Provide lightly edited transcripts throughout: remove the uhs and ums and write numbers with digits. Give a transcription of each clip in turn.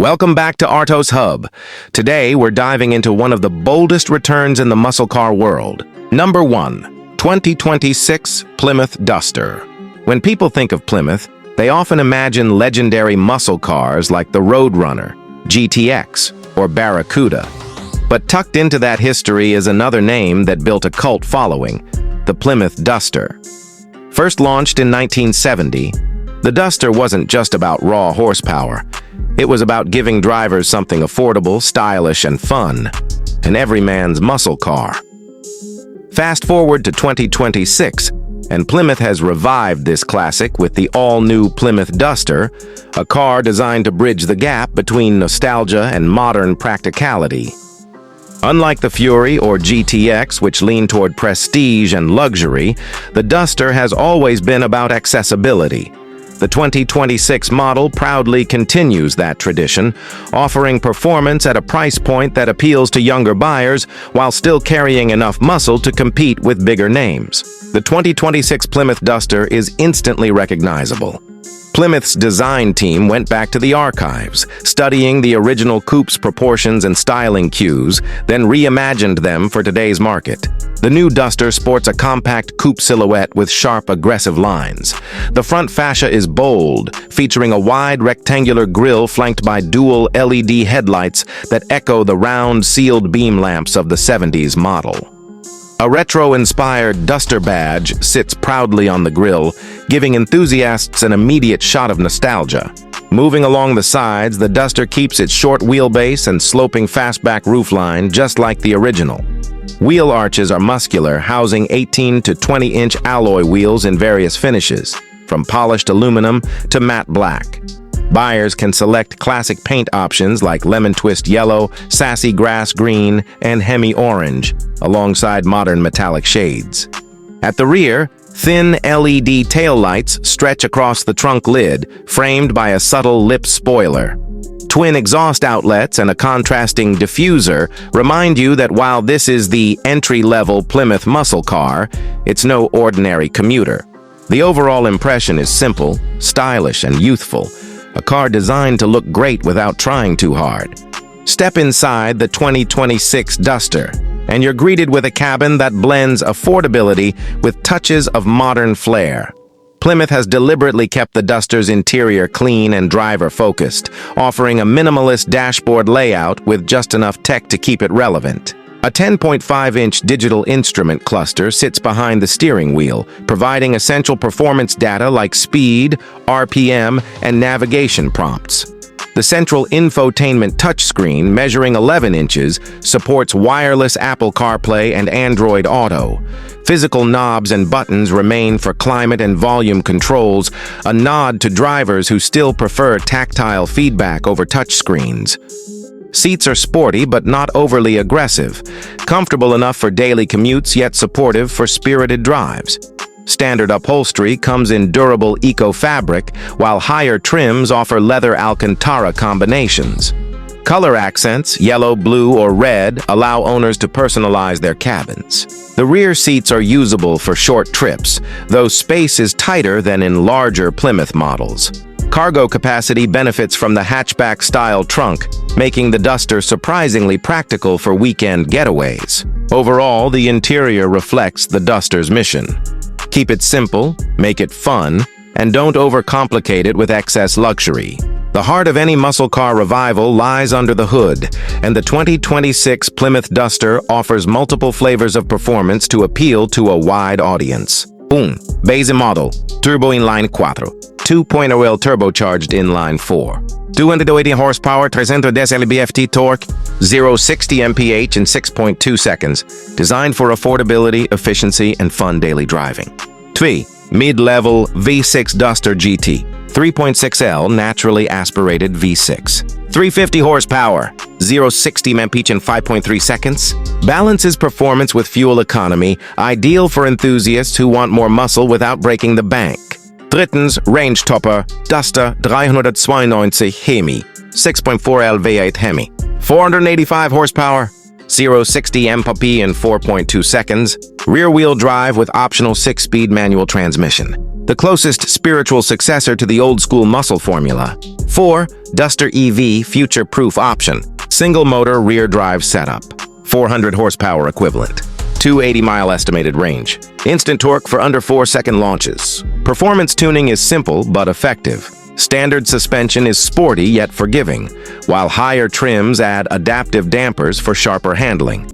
Welcome back to Artos Hub. Today, we're diving into one of the boldest returns in the muscle car world. Number 1. 2026 Plymouth Duster. When people think of Plymouth, they often imagine legendary muscle cars like the Roadrunner, GTX, or Barracuda. But tucked into that history is another name that built a cult following, the Plymouth Duster. First launched in 1970, the Duster wasn't just about raw horsepower. It was about giving drivers something affordable, stylish, and fun. An everyman's muscle car. Fast forward to 2026, and Plymouth has revived this classic with the all-new Plymouth Duster, a car designed to bridge the gap between nostalgia and modern practicality. Unlike the Fury or GTX, which lean toward prestige and luxury, the Duster has always been about accessibility. The 2026 model proudly continues that tradition, offering performance at a price point that appeals to younger buyers while still carrying enough muscle to compete with bigger names. The 2026 Plymouth Duster is instantly recognizable. Plymouth's design team went back to the archives, studying the original coupe's proportions and styling cues, then reimagined them for today's market. The new Duster sports a compact coupe silhouette with sharp, aggressive lines. The front fascia is bold, featuring a wide rectangular grille flanked by dual LED headlights that echo the round, sealed beam lamps of the 70s model. A retro-inspired Duster badge sits proudly on the grille, giving enthusiasts an immediate shot of nostalgia. Moving along the sides, the Duster keeps its short wheelbase and sloping fastback roofline just like the original. Wheel arches are muscular, housing 18 to 20-inch alloy wheels in various finishes, from polished aluminum to matte black. Buyers can select classic paint options like lemon twist yellow, sassy grass green, and hemi orange, alongside modern metallic shades. At the rear, thin LED taillights stretch across the trunk lid, framed by a subtle lip spoiler. Twin exhaust outlets and a contrasting diffuser remind you that while this is the entry-level Plymouth muscle car, it's no ordinary commuter. The overall impression is simple, stylish, and youthful. A car designed to look great without trying too hard. Step inside the 2026 Duster, and you're greeted with a cabin that blends affordability with touches of modern flair. Plymouth has deliberately kept the Duster's interior clean and driver-focused, offering a minimalist dashboard layout with just enough tech to keep it relevant. A 10.5-inch digital instrument cluster sits behind the steering wheel, providing essential performance data like speed, RPM, and navigation prompts. The central infotainment touchscreen, measuring 11 inches, supports wireless Apple CarPlay and Android Auto. Physical knobs and buttons remain for climate and volume controls, a nod to drivers who still prefer tactile feedback over touchscreens. Seats are sporty but not overly aggressive, comfortable enough for daily commutes yet supportive for spirited drives. Standard upholstery comes in durable eco-fabric, while higher trims offer leather Alcantara combinations. Color accents, yellow, blue, or red, allow owners to personalize their cabins. The rear seats are usable for short trips, though space is tighter than in larger Plymouth models. Cargo capacity benefits from the hatchback-style trunk, making the Duster surprisingly practical for weekend getaways. Overall, the interior reflects the Duster's mission. Keep it simple, make it fun, and don't overcomplicate it with excess luxury. The heart of any muscle car revival lies under the hood, and the 2026 Plymouth Duster offers multiple flavors of performance to appeal to a wide audience. 1. Base model, Turbo Inline 4. 2.0L turbocharged inline 4. 280 horsepower, 310 lb-ft torque, 0-60 mph in 6.2 seconds. Designed for affordability, efficiency, and fun daily driving. 2. Mid-level V6 Duster GT. 3.6L naturally aspirated V6. 350 horsepower, 0-60 mph in 5.3 seconds. Balances performance with fuel economy, ideal for enthusiasts who want more muscle without breaking the bank. Drittens, Range Topper, Duster 392 Hemi, 6.4L V8 Hemi. 485 horsepower, 0-60 mph in 4.2 seconds. Rear-wheel drive with optional 6-speed manual transmission. the closest spiritual successor to the old-school muscle formula. 4. Duster EV future-proof option, single-motor rear-drive setup, 400 horsepower equivalent, 280-mile estimated range, instant torque for under 4-second launches. Performance tuning is simple but effective. Standard suspension is sporty yet forgiving, while higher trims add adaptive dampers for sharper handling.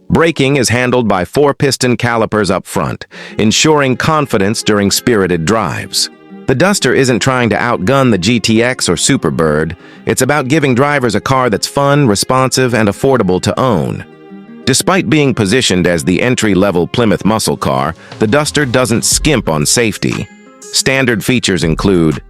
Braking is handled by 4-piston calipers up front, ensuring confidence during spirited drives. The Duster isn't trying to outgun the GTX or Superbird. It's about giving drivers a car that's fun, responsive, and affordable to own. Despite being positioned as the entry-level Plymouth muscle car, the Duster doesn't skimp on safety. Standard features include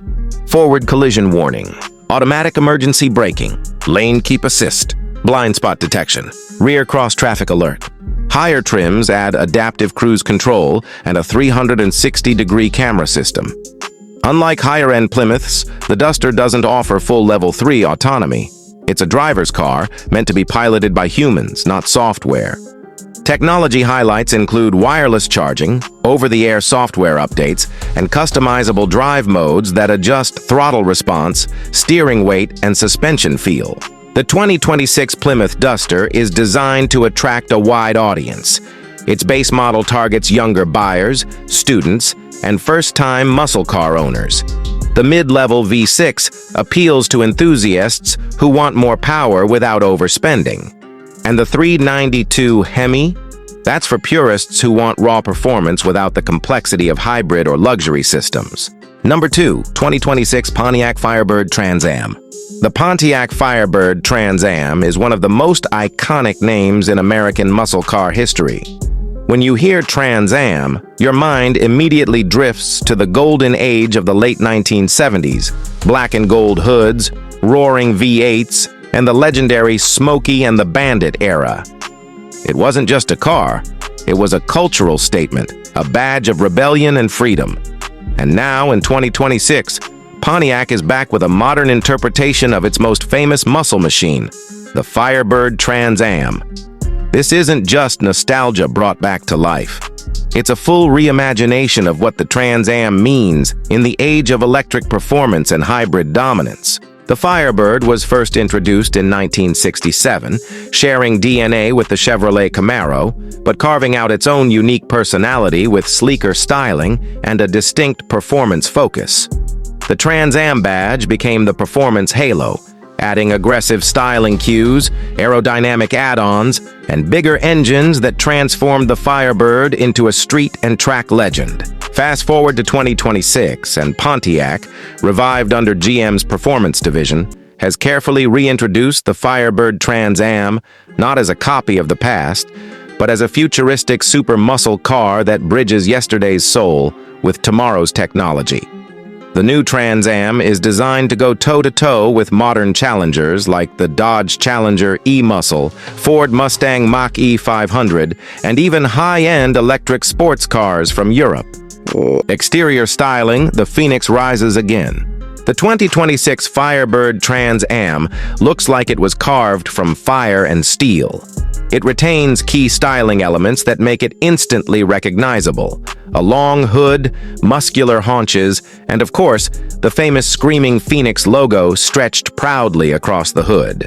forward collision warning, automatic emergency braking, lane keep assist, blind spot detection, rear cross-traffic alert. Higher trims add adaptive cruise control and a 360-degree camera system. Unlike higher-end Plymouths, the Duster doesn't offer full Level 3 autonomy. It's a driver's car meant to be piloted by humans, not software. Technology highlights include wireless charging, over-the-air software updates, and customizable drive modes that adjust throttle response, steering weight, and suspension feel. The 2026 Plymouth Duster is designed to attract a wide audience. Its base model targets younger buyers, students, and first-time muscle car owners. The mid-level V6 appeals to enthusiasts who want more power without overspending. And the 392 Hemi? That's for purists who want raw performance without the complexity of hybrid or luxury systems. Number 2, 2026 Pontiac Firebird Trans Am. The Pontiac Firebird Trans Am is one of the most iconic names in American muscle car history. When you hear Trans Am, your mind immediately drifts to the golden age of the late 1970s, black and gold hoods, roaring V8s, and the legendary Smokey and the Bandit era. It wasn't just a car, it was a cultural statement, a badge of rebellion and freedom. And now, in 2026, Pontiac is back with a modern interpretation of its most famous muscle machine, the Firebird Trans Am. This isn't just nostalgia brought back to life. It's a full reimagination of what the Trans Am means in the age of electric performance and hybrid dominance. The Firebird was first introduced in 1967, sharing DNA with the Chevrolet Camaro, but carving out its own unique personality with sleeker styling and a distinct performance focus. The Trans Am badge became the performance halo, adding aggressive styling cues, aerodynamic add-ons, and bigger engines that transformed the Firebird into a street and track legend. Fast forward to 2026, and Pontiac, revived under GM's performance division, has carefully reintroduced the Firebird Trans Am not as a copy of the past, but as a futuristic super muscle car that bridges yesterday's soul with tomorrow's technology. The new Trans Am is designed to go toe-to-toe with modern challengers like the Dodge Challenger E-Muscle, Ford Mustang Mach-E 500, and even high-end electric sports cars from Europe. Exterior styling, the Phoenix rises again. The 2026 Firebird Trans Am looks like it was carved from fire and steel. It retains key styling elements that make it instantly recognizable. A long hood, muscular haunches, and of course, the famous Screaming Phoenix logo stretched proudly across the hood.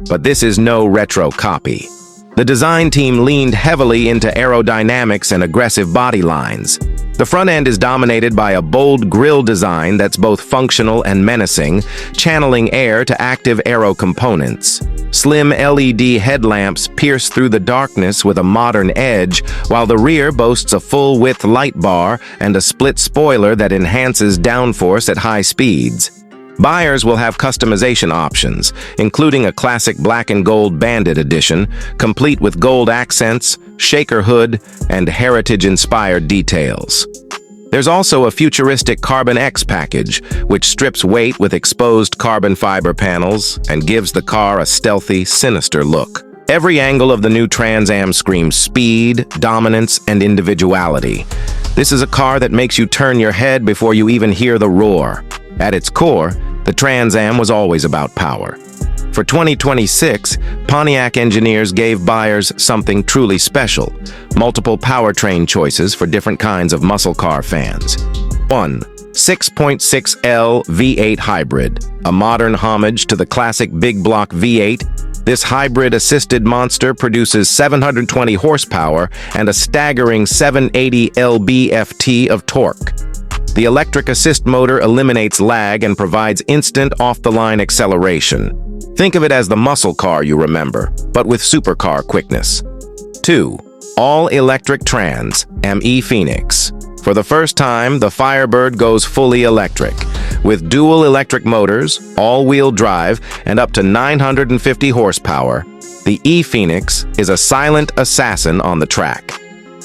But this is no retro copy. The design team leaned heavily into aerodynamics and aggressive body lines. The front end is dominated by a bold grille design that's both functional and menacing, channeling air to active aero components. Slim LED headlamps pierce through the darkness with a modern edge, while the rear boasts a full-width light bar and a split spoiler that enhances downforce at high speeds. Buyers will have customization options, including a classic black and gold Bandit edition, complete with gold accents, shaker hood, and heritage-inspired details. There's also a futuristic Carbon X package, which strips weight with exposed carbon fiber panels and gives the car a stealthy, sinister look. Every angle of the new Trans Am screams speed, dominance, and individuality. This is a car that makes you turn your head before you even hear the roar. At its core, the Trans Am was always about power. For 2026, Pontiac engineers gave buyers something truly special: multiple powertrain choices for different kinds of muscle car fans. 1. 6.6L V8 Hybrid, a modern homage to the classic big block V8. This hybrid-assisted monster produces 720 horsepower and a staggering 780 lb-ft of torque. The electric assist motor eliminates lag and provides instant off-the-line acceleration. Think of it as the muscle car you remember, but with supercar quickness. 2. All-electric Trans ME Phoenix. For the first time, the Firebird goes fully electric. With dual electric motors, all-wheel drive, and up to 950 horsepower, the E-Phoenix is a silent assassin on the track.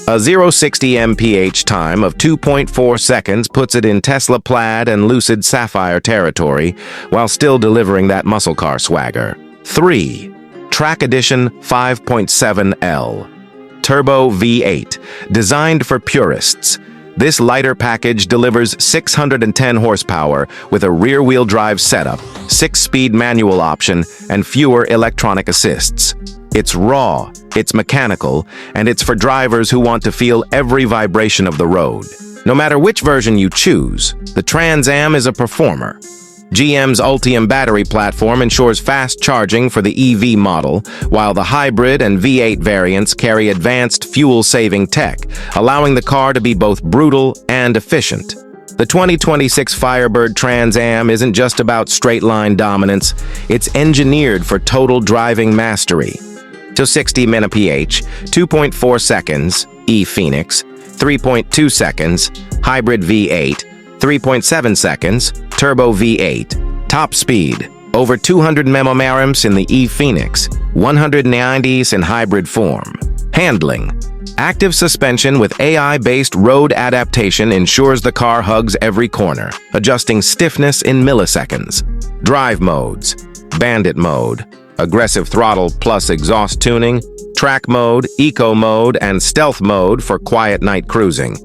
A 0-60 mph time of 2.4 seconds puts it in Tesla Plaid and Lucid Sapphire territory, while still delivering that muscle car swagger. 3. Track Edition 5.7L. Turbo V8, designed for purists. This lighter package delivers 610 horsepower with a rear-wheel drive setup, 6-speed manual option, and fewer electronic assists. It's raw, it's mechanical, and it's for drivers who want to feel every vibration of the road. No matter which version you choose, the Trans Am is a performer. GM's Ultium battery platform ensures fast charging for the EV model, while the hybrid and V8 variants carry advanced fuel-saving tech, allowing the car to be both brutal and efficient. The 2026 Firebird Trans Am isn't just about straight-line dominance, it's engineered for total driving mastery. To 60 mph, 2.4 seconds, E-Phoenix, 3.2 seconds, hybrid V8, 3.7 seconds, turbo V8. Top speed, over 200 mmRPM in the E-Phoenix, 190s in hybrid form. Handling, active suspension with AI-based road adaptation ensures the car hugs every corner, adjusting stiffness in milliseconds. Drive modes, bandit mode, aggressive throttle plus exhaust tuning, track mode, eco mode, and stealth mode for quiet night cruising.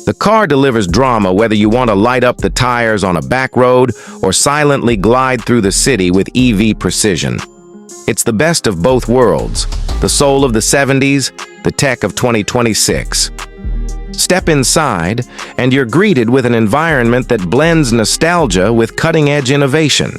The car delivers drama whether you want to light up the tires on a back road or silently glide through the city with EV precision. It's the best of both worlds, the soul of the 70s, the tech of 2026. Step inside, and you're greeted with an environment that blends nostalgia with cutting-edge innovation.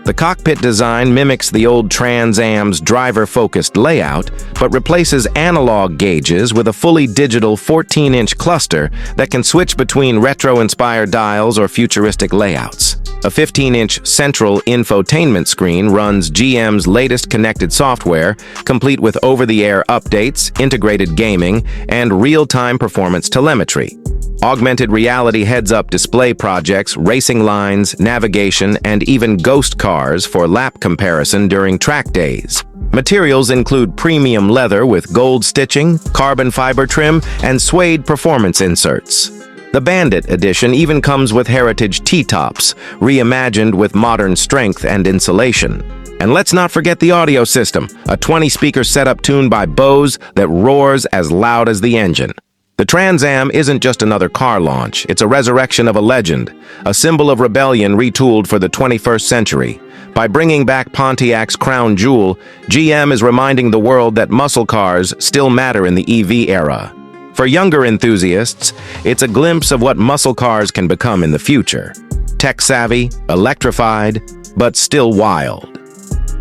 The cockpit design mimics the old Trans Am's driver-focused layout, but replaces analog gauges with a fully digital 14-inch cluster that can switch between retro-inspired dials or futuristic layouts. A 15-inch central infotainment screen runs GM's latest connected software, complete with over-the-air updates, integrated gaming, and real-time performance telemetry. Augmented reality heads-up display projects, racing lines, navigation, and even ghost cars for lap comparison during track days. Materials include premium leather with gold stitching, carbon fiber trim, and suede performance inserts. The Bandit edition even comes with heritage T-tops, reimagined with modern strength and insulation. And let's not forget the audio system, a 20-speaker setup tuned by Bose that roars as loud as the engine. The Trans Am isn't just another car launch, it's a resurrection of a legend, a symbol of rebellion retooled for the 21st century. By bringing back Pontiac's crown jewel, GM is reminding the world that muscle cars still matter in the EV era. For younger enthusiasts, it's a glimpse of what muscle cars can become in the future. Tech-savvy, electrified, but still wild.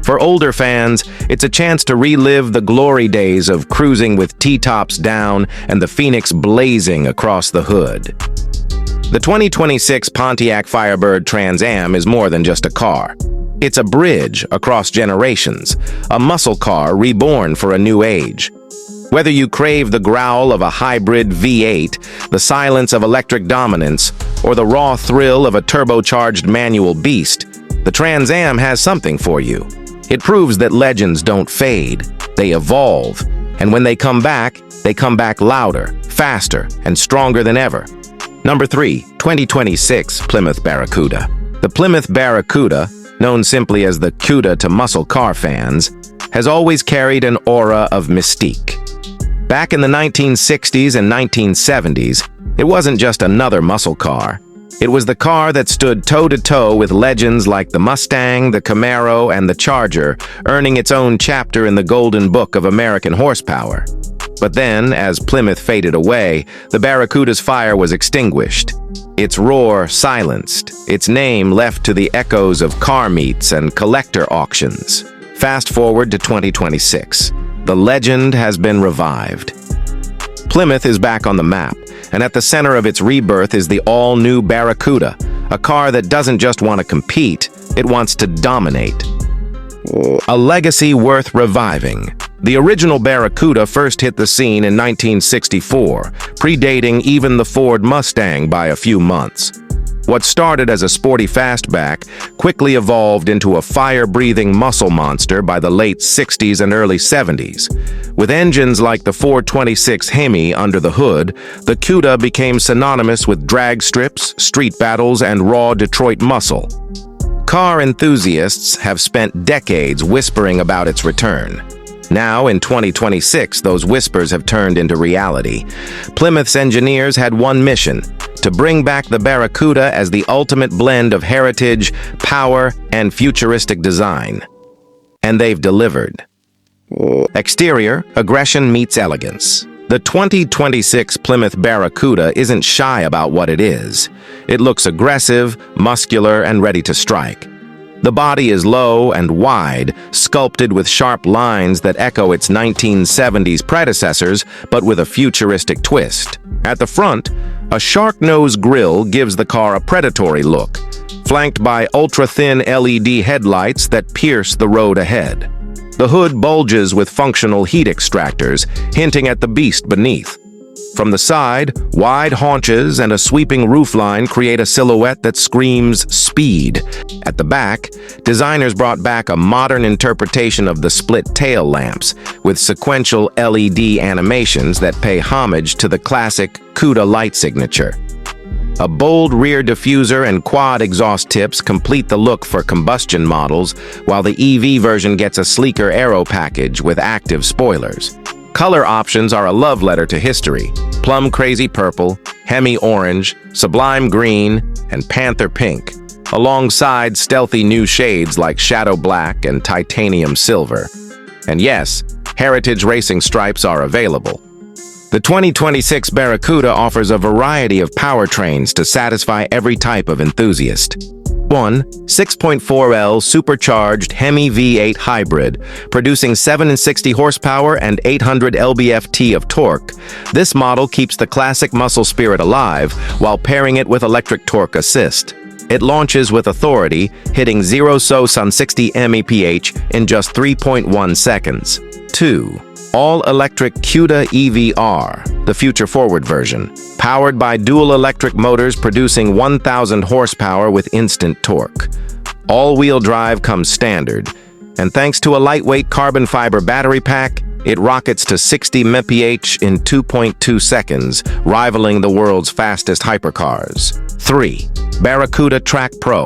For older fans, it's a chance to relive the glory days of cruising with T-tops down and the Phoenix blazing across the hood. The 2026 Pontiac Firebird Trans Am is more than just a car. It's a bridge across generations, a muscle car reborn for a new age. Whether you crave the growl of a hybrid V8, the silence of electric dominance, or the raw thrill of a turbocharged manual beast, the Trans Am has something for you. It proves that legends don't fade, they evolve, and when they come back louder, faster, and stronger than ever. Number 3, 2026 Plymouth Barracuda. The Plymouth Barracuda, known simply as the CUDA to muscle car fans, has always carried an aura of mystique. Back in the 1960s and 1970s, it wasn't just another muscle car. It was the car that stood toe-to-toe with legends like the Mustang, the Camaro, and the Charger, earning its own chapter in the Golden Book of American horsepower. But then, as Plymouth faded away, the Barracuda's fire was extinguished. its roar silenced, its name left to the echoes of car meets and collector auctions. Fast forward to 2026. The legend has been revived. Plymouth is back on the map, and at the center of its rebirth is the all-new Barracuda, a car that doesn't just want to compete, it wants to dominate. A legacy worth reviving. The original Barracuda first hit the scene in 1964, predating even the Ford Mustang by a few months. What started as a sporty fastback quickly evolved into a fire-breathing muscle monster by the late 60s and early 70s. With engines like the 426 Hemi under the hood, the Cuda became synonymous with drag strips, street battles, and raw Detroit muscle. Car enthusiasts have spent decades whispering about its return. Now, in 2026, those whispers have turned into reality. Plymouth's engineers had one mission: to bring back the Barracuda as the ultimate blend of heritage, power, and futuristic design. And they've delivered. Exterior, aggression meets elegance. The 2026 Plymouth Barracuda isn't shy about what it is. It looks aggressive, muscular, and ready to strike. The body is low and wide, sculpted with sharp lines that echo its 1970s predecessors, but with a futuristic twist. At the front, a shark-nose grille gives the car a predatory look, flanked by ultra-thin LED headlights that pierce the road ahead. The hood bulges with functional heat extractors, hinting at the beast beneath. From the side, wide haunches and a sweeping roofline create a silhouette that screams speed. At the back, designers brought back a modern interpretation of the split tail lamps, with sequential LED animations that pay homage to the classic Cuda light signature. A bold rear diffuser and quad exhaust tips complete the look for combustion models, while the EV version gets a sleeker aero package with active spoilers. Color options are a love letter to history: plum crazy purple, Hemi orange, sublime green, and panther pink, alongside stealthy new shades like shadow black and titanium silver. And yes, heritage racing stripes are available. The 2026 Barracuda offers a variety of powertrains to satisfy every type of enthusiast. 1. 6.4L supercharged Hemi V8 hybrid, producing 760 horsepower and 800 lb-ft of torque. This model keeps the classic muscle spirit alive while pairing it with electric torque assist. It launches with authority, hitting 0 SOS on 60 mph in just 3.1 seconds. 2. All-electric Cuda EV-R, the future-forward version, powered by dual electric motors producing 1,000 horsepower with instant torque. All-wheel drive comes standard, and thanks to a lightweight carbon fiber battery pack, it rockets to 60 mph in 2.2 seconds, rivaling the world's fastest hypercars. 3. Barracuda Track Pro,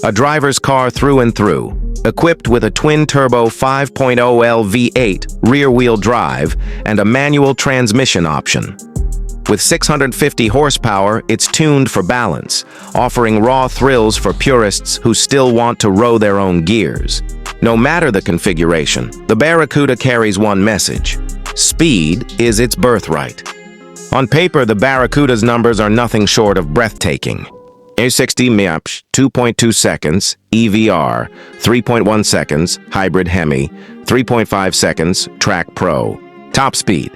a driver's car through and through. Equipped with a twin-turbo 5.0L V8 rear-wheel drive and a manual transmission option. With 650 horsepower, it's tuned for balance, offering raw thrills for purists who still want to row their own gears. No matter the configuration, the Barracuda carries one message: speed is its birthright. On paper, the Barracuda's numbers are nothing short of breathtaking. 60 mph, 2.2 seconds, EVR, 3.1 seconds, hybrid Hemi, 3.5 seconds, Track Pro. Top speed,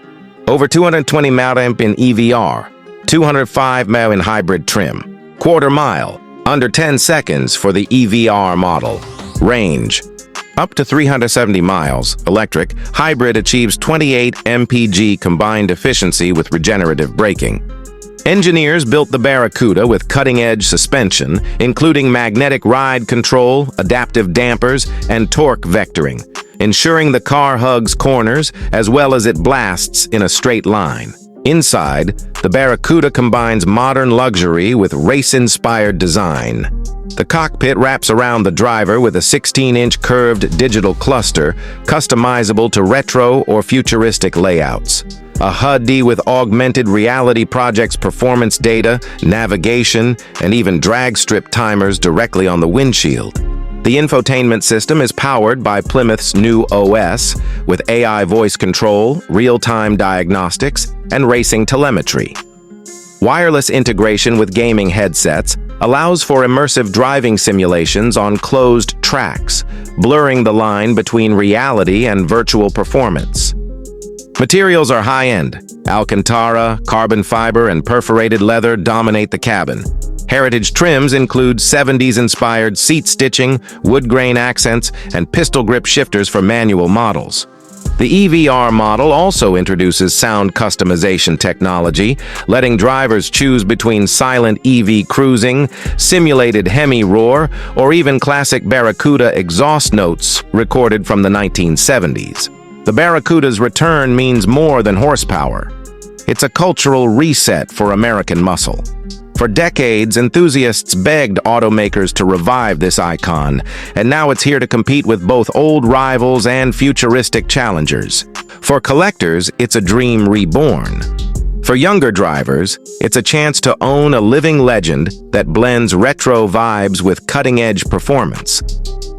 over 220 mph in EVR, 205 mph in hybrid trim. Quarter mile, under 10 seconds for the EVR model. Range, up to 370 miles, electric. Hybrid achieves 28 mpg combined efficiency with regenerative braking. Engineers built the Barracuda with cutting-edge suspension, including magnetic ride control, adaptive dampers, and torque vectoring, ensuring the car hugs corners as well as it blasts in a straight line. Inside, the Barracuda combines modern luxury with race-inspired design. The cockpit wraps around the driver with a 16-inch curved digital cluster, customizable to retro or futuristic layouts. A HUD with augmented reality projects performance data, navigation, and even drag strip timers directly on the windshield. The infotainment system is powered by Plymouth's new OS, with AI voice control, real-time diagnostics, and racing telemetry. Wireless integration with gaming headsets allows for immersive driving simulations on closed tracks, blurring the line between reality and virtual performance. Materials are high-end. Alcantara, carbon fiber, and perforated leather dominate the cabin. Heritage trims include 70s-inspired seat stitching, wood grain accents, and pistol grip shifters for manual models. The EVR model also introduces sound customization technology, letting drivers choose between silent EV cruising, simulated Hemi roar, or even classic Barracuda exhaust notes recorded from the 1970s. The Barracuda's return means more than horsepower. It's a cultural reset for American muscle. For decades, enthusiasts begged automakers to revive this icon, and now it's here to compete with both old rivals and futuristic challengers. For collectors, it's a dream reborn. For younger drivers, it's a chance to own a living legend that blends retro vibes with cutting-edge performance.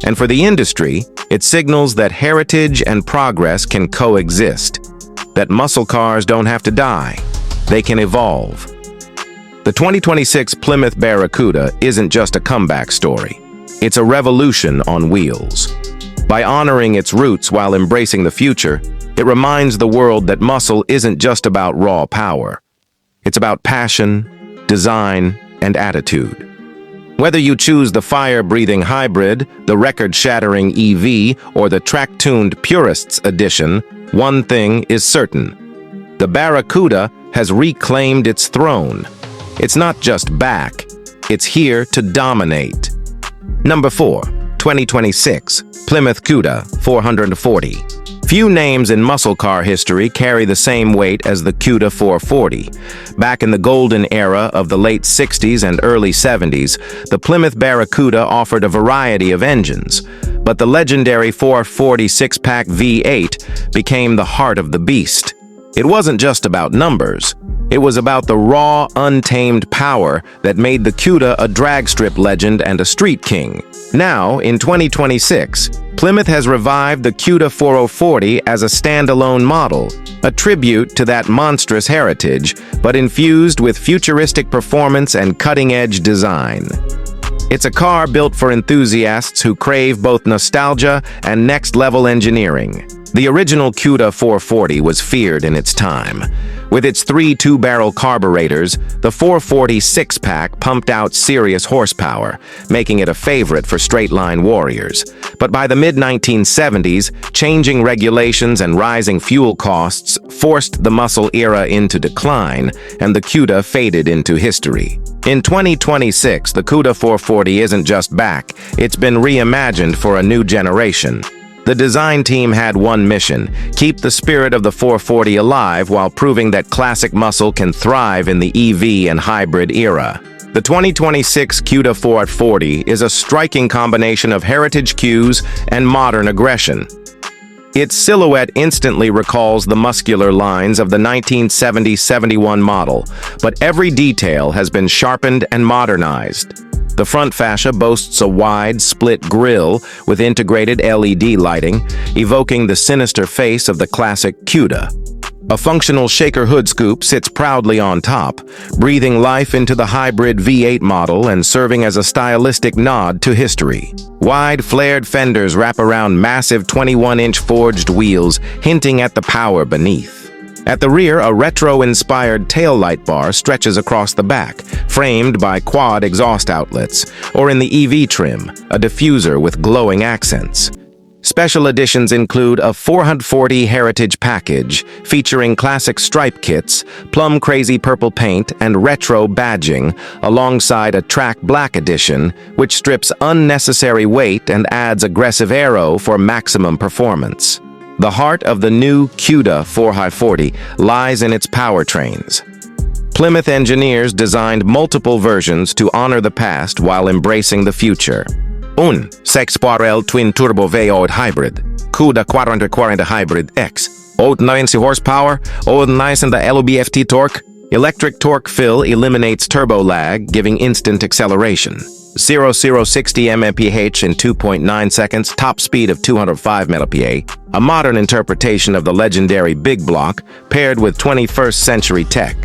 And for the industry, it signals that heritage and progress can coexist, that muscle cars don't have to die, they can evolve. The 2026 Plymouth Barracuda isn't just a comeback story. It's a revolution on wheels. By honoring its roots while embracing the future, it reminds the world that muscle isn't just about raw power. It's about passion, design, and attitude. Whether you choose the fire-breathing hybrid, the record-shattering EV, or the track-tuned Purists Edition, one thing is certain. The Barracuda has reclaimed its throne. It's not just back, it's here to dominate. Number 4, 2026, Plymouth Cuda 440. Few names in muscle car history carry the same weight as the Cuda 440. Back in the golden era of the late 60s and early 70s, the Plymouth Barracuda offered a variety of engines, but the legendary 440 six-pack V8 became the heart of the beast. It wasn't just about numbers. It was about the raw, untamed power that made the Cuda a drag strip legend and a street king. Now, in 2026, Plymouth has revived the Cuda 440 as a standalone model, a tribute to that monstrous heritage, but infused with futuristic performance and cutting-edge design. It's a car built for enthusiasts who crave both nostalgia and next-level engineering. The original Cuda 440 was feared in its time. With its 3 two-barrel carburetors, the 440 six-pack pumped out serious horsepower, making it a favorite for straight-line warriors. But by the mid-1970s, changing regulations and rising fuel costs forced the muscle era into decline, and the Cuda faded into history. In 2026, the Cuda 440 isn't just back, it's been reimagined for a new generation. The design team had one mission: keep the spirit of the 440 alive while proving that classic muscle can thrive in the EV and hybrid era. The 2026 Cuda 440 is a striking combination of heritage cues and modern aggression. Its silhouette instantly recalls the muscular lines of the 1970-71 model, but every detail has been sharpened and modernized. The front fascia boasts a wide, split grille with integrated LED lighting, evoking the sinister face of the classic Cuda. A functional shaker hood scoop sits proudly on top, breathing life into the hybrid V8 model and serving as a stylistic nod to history. Wide, flared fenders wrap around massive 21-inch forged wheels, hinting at the power beneath. At the rear, a retro-inspired taillight bar stretches across the back, framed by quad exhaust outlets, or in the EV trim, a diffuser with glowing accents. Special editions include a 440 Heritage package featuring classic stripe kits, plum-crazy purple paint, and retro badging, alongside a track black edition, which strips unnecessary weight and adds aggressive aero for maximum performance. The heart of the new Cuda 440 lies in its powertrains. Plymouth engineers designed multiple versions to honor the past while embracing the future. Un 6-barrel twin-turbo V8 hybrid, Cuda 440 Hybrid X, 90 horsepower, 90 LOBFT torque. Electric torque fill eliminates turbo lag, giving instant acceleration. 0-0-60 mph in 2.9 seconds, top speed of 205 mph. A modern interpretation of the legendary big block, paired with 21st century tech.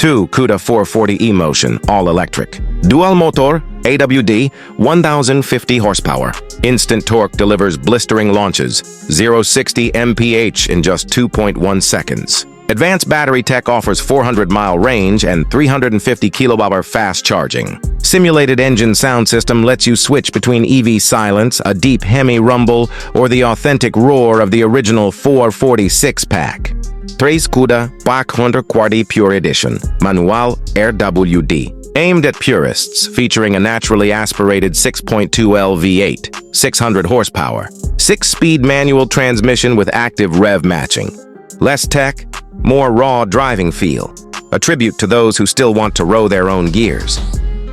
2. CUDA 440 E-Motion, all-electric. Dual motor, AWD, 1050 horsepower. Instant torque delivers blistering launches, 0-60 mph in just 2.1 seconds. Advanced battery tech offers 400-mile range and 350 kWh fast charging. Simulated engine sound system lets you switch between EV silence, a deep Hemi rumble, or the authentic roar of the original 440 six-pack. 3. CUDA 540 Pure Edition, Manual RWD. Aimed at purists, featuring a naturally aspirated 6.2L V8, 600 horsepower, 6-speed manual transmission with active rev matching. Less tech, more raw driving feel, a tribute to those who still want to row their own gears.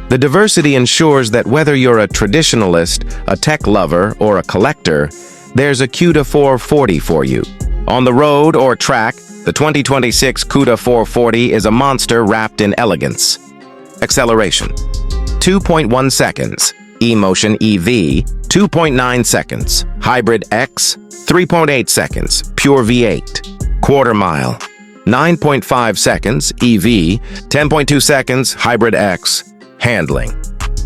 The diversity ensures that whether you're a traditionalist, a tech lover, or a collector, there's a CUDA 440 for you. On the road or track, the 2026 CUDA 440 is a monster wrapped in elegance. Acceleration: 2.1 seconds. E-Motion EV, 2.9 seconds. Hybrid X, 3.8 seconds. Pure V8. Quarter mile, 9.5 seconds. EV, 10.2 seconds. Hybrid X. Handling: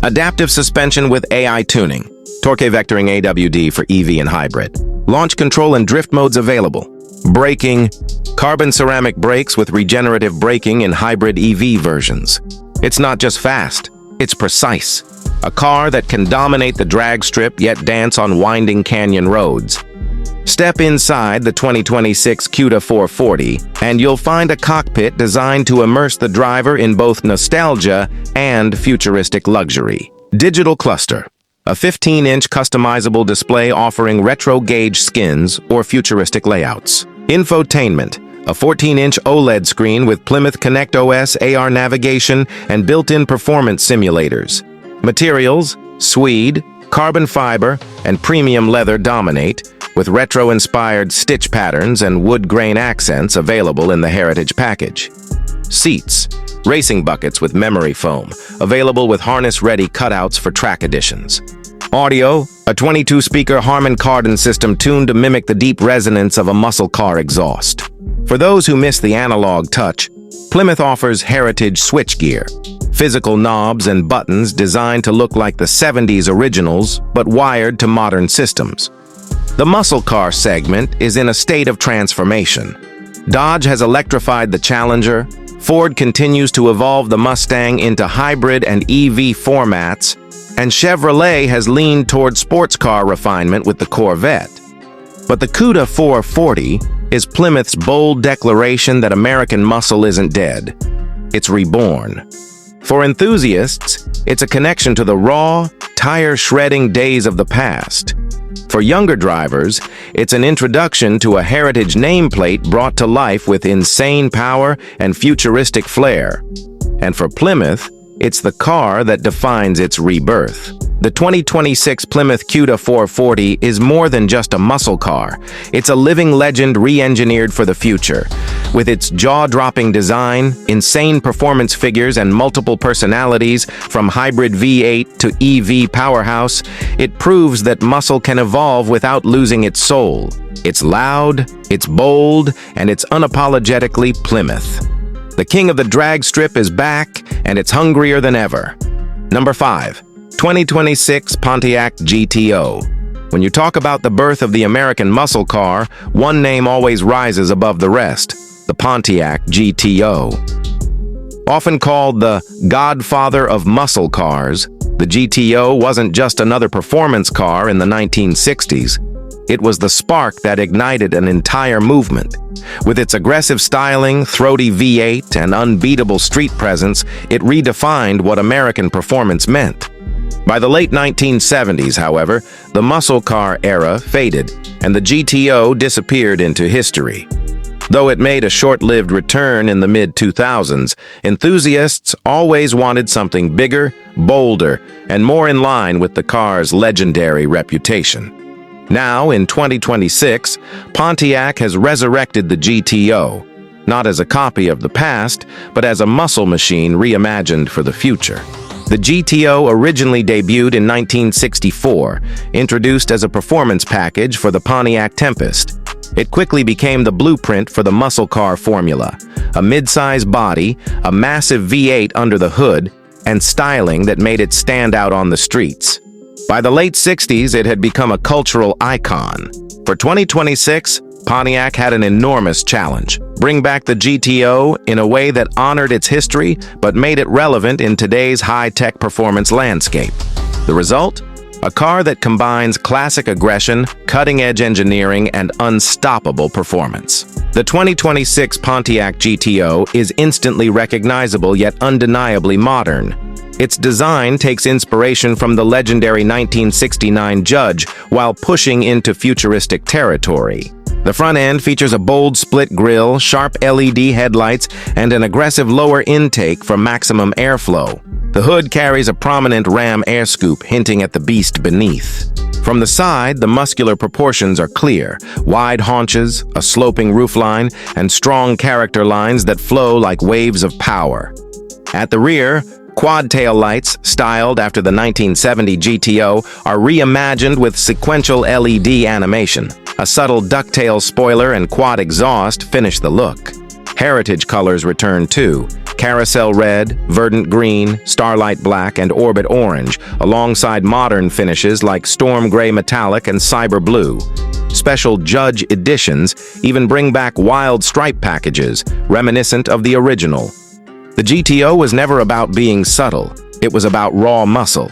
adaptive suspension with AI tuning. Torque vectoring AWD for EV and hybrid. Launch control and drift modes available. Braking: carbon ceramic brakes with regenerative braking in hybrid EV versions. It's not just fast, it's precise. A car that can dominate the drag strip yet dance on winding canyon roads. Step inside the 2026 CUDA 440 and you'll find a cockpit designed to immerse the driver in both nostalgia and futuristic luxury. Digital cluster: a 15-inch customizable display offering retro gauge skins or futuristic layouts. Infotainment: a 14-inch OLED screen with Plymouth Connect OS, AR navigation, and built-in performance simulators. Materials: suede, carbon fiber, and premium leather dominate, with retro-inspired stitch patterns and wood grain accents available in the Heritage package. Seats: racing buckets with memory foam, available with harness-ready cutouts for track editions. Audio: a 22-speaker Harman Kardon system tuned to mimic the deep resonance of a muscle car exhaust. For those who miss the analog touch, Plymouth offers Heritage switchgear, physical knobs and buttons designed to look like the 70s originals, but wired to modern systems. The muscle car segment is in a state of transformation. Dodge has electrified the Challenger, Ford continues to evolve the Mustang into hybrid and EV formats, and Chevrolet has leaned toward sports car refinement with the Corvette. But the CUDA 440 is Plymouth's bold declaration that American muscle isn't dead. It's reborn. For enthusiasts, it's a connection to the raw, tire-shredding days of the past. For younger drivers, it's an introduction to a Heritage nameplate brought to life with insane power and futuristic flair. And for Plymouth, it's the car that defines its rebirth. The 2026 Plymouth CUDA 440 is more than just a muscle car. It's a living legend re-engineered for the future. With its jaw-dropping design, insane performance figures, and multiple personalities, from hybrid V8 to EV powerhouse, it proves that muscle can evolve without losing its soul. It's loud, it's bold, and it's unapologetically Plymouth. The king of the drag strip is back, and it's hungrier than ever. Number 5. 2026 Pontiac GTO. When you talk about the birth of the American muscle car, one name always rises above the rest: the Pontiac GTO. Often called the godfather of muscle cars, the GTO wasn't just another performance car in the 1960s. It was the spark that ignited an entire movement. With its aggressive styling, throaty V8, and unbeatable street presence, it redefined what American performance meant. By the late 1970s, however, the muscle car era faded, and the GTO disappeared into history. Though it made a short-lived return in the mid-2000s, enthusiasts always wanted something bigger, bolder, and more in line with the car's legendary reputation. Now, in 2026, Pontiac has resurrected the GTO, not as a copy of the past, but as a muscle machine reimagined for the future. The GTO originally debuted in 1964, introduced as a performance package for the Pontiac Tempest. It quickly became the blueprint for the muscle car formula, a mid-size body, a massive V8 under the hood, and styling that made it stand out on the streets. By the late 60s, it had become a cultural icon. For 2026, Pontiac had an enormous challenge: bring back the GTO in a way that honored its history but made it relevant in today's high-tech performance landscape. The result? A car that combines classic aggression, cutting-edge engineering, and unstoppable performance. The 2026 Pontiac GTO is instantly recognizable yet undeniably modern. Its design takes inspiration from the legendary 1969 Judge while pushing into futuristic territory. The front end features a bold split grille, sharp LED headlights, and an aggressive lower intake for maximum airflow. The hood carries a prominent ram air scoop hinting at the beast beneath. From the side, the muscular proportions are clear: wide haunches, a sloping roofline, and strong character lines that flow like waves of power. At the rear, quad tail lights, styled after the 1970 GTO, are reimagined with sequential LED animation. A subtle ducktail spoiler and quad exhaust finish the look. Heritage colors return too: carousel red, verdant green, starlight black, and orbit orange, alongside modern finishes like storm gray metallic and cyber blue. Special Judge editions even bring back wild stripe packages, reminiscent of the original. The GTO was never about being subtle, it was about raw muscle.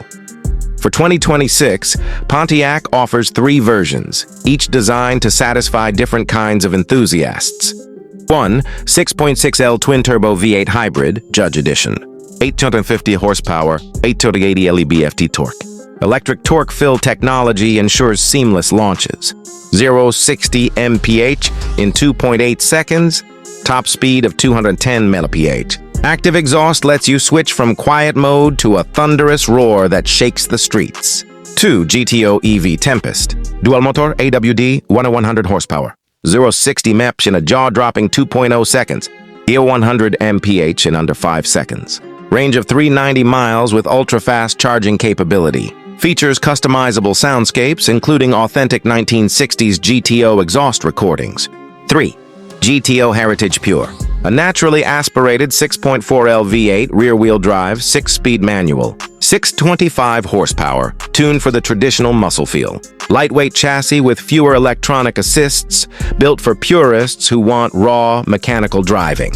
For 2026, Pontiac offers 3 versions, each designed to satisfy different kinds of enthusiasts. 1. 6.6L twin-turbo V8 hybrid, Judge Edition. 850 horsepower, 880 lb-ft torque. Electric torque fill technology ensures seamless launches. 0-60 mph in 2.8 seconds, top speed of 210 mph. Active exhaust lets you switch from quiet mode to a thunderous roar that shakes the streets. 2. GTO EV Tempest. Dual motor AWD, 100 horsepower. 0-60 mph in a jaw-dropping 2.0 seconds. 100 mph in under 5 seconds. Range of 390 miles with ultra-fast charging capability. Features customizable soundscapes, including authentic 1960s GTO exhaust recordings. 3. GTO Heritage Pure. A naturally aspirated 6.4L V8 rear-wheel drive 6-speed manual. 625 horsepower, tuned for the traditional muscle feel. Lightweight chassis with fewer electronic assists, built for purists who want raw, mechanical driving.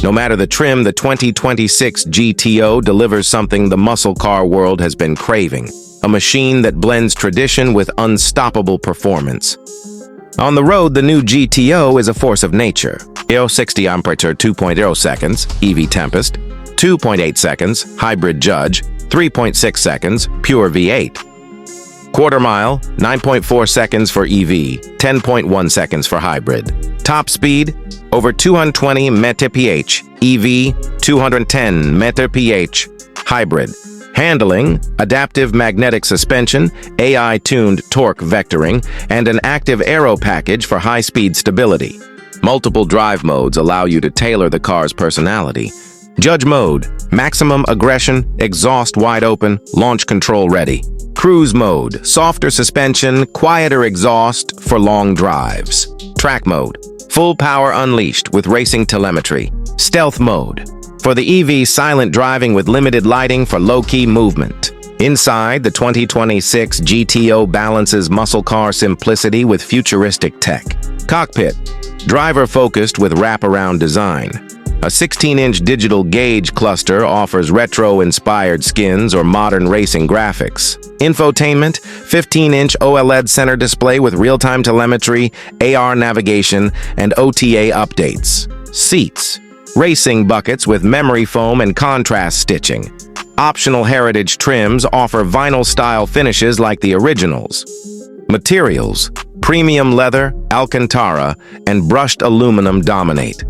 No matter the trim, the 2026 GTO delivers something the muscle car world has been craving: a machine that blends tradition with unstoppable performance. On the road, the new GTO is a force of nature. 60 ampere 2.0 seconds, EV Tempest. 2.8 seconds, Hybrid Judge. 3.6 seconds, Pure V8. Quarter mile, 9.4 seconds for EV, 10.1 seconds for hybrid. Top speed, over 220 mph, EV, 210 mph, hybrid. Handling, adaptive magnetic suspension, AI-tuned torque vectoring, and an active aero package for high-speed stability. Multiple drive modes allow you to tailor the car's personality. Judge mode, maximum aggression, exhaust wide open, launch control ready. Cruise mode, softer suspension, quieter exhaust for long drives. Track mode, full power unleashed with racing telemetry. Stealth mode, for the EV, silent driving with limited lighting for low-key movement. Inside, the 2026 GTO balances muscle car simplicity with futuristic tech. Cockpit, driver-focused with wraparound design. A 16-inch digital gauge cluster offers retro-inspired skins or modern racing graphics. Infotainment, 15-inch OLED center display with real-time telemetry, AR navigation, and OTA updates. Seats, racing buckets with memory foam and contrast stitching. Optional heritage trims offer vinyl-style finishes like the originals. Materials, premium leather, Alcantara, and brushed aluminum dominate.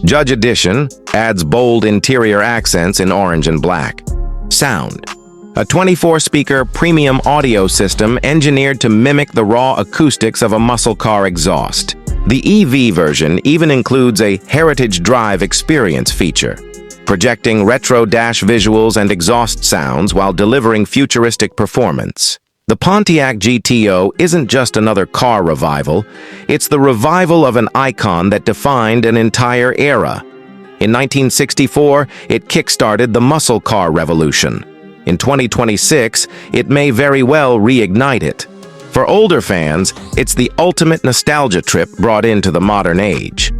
Judge Edition adds bold interior accents in orange and black. Sound, a 24-speaker premium audio system engineered to mimic the raw acoustics of a muscle car exhaust. The EV version even includes a Heritage Drive Experience feature, projecting retro dash visuals and exhaust sounds while delivering futuristic performance. The Pontiac GTO isn't just another car revival, it's the revival of an icon that defined an entire era. In 1964, it kick-started the muscle car revolution. In 2026, it may very well reignite it. For older fans, it's the ultimate nostalgia trip brought into the modern age.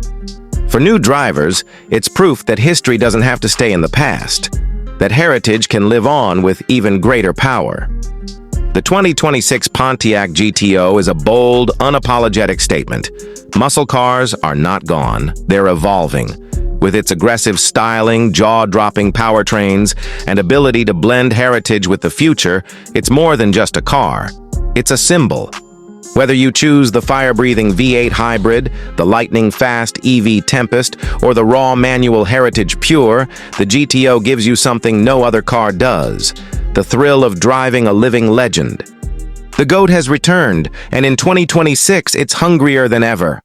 For new drivers, it's proof that history doesn't have to stay in the past, that heritage can live on with even greater power. The 2026 Pontiac GTO is a bold, unapologetic statement. Muscle cars are not gone, they're evolving. With its aggressive styling, jaw-dropping powertrains, and ability to blend heritage with the future, it's more than just a car. It's a symbol. Whether you choose the fire-breathing V8 hybrid, the lightning-fast EV Tempest, or the raw manual Heritage Pure, the GTO gives you something no other car does: the thrill of driving a living legend. The GOAT has returned, and in 2026, it's hungrier than ever.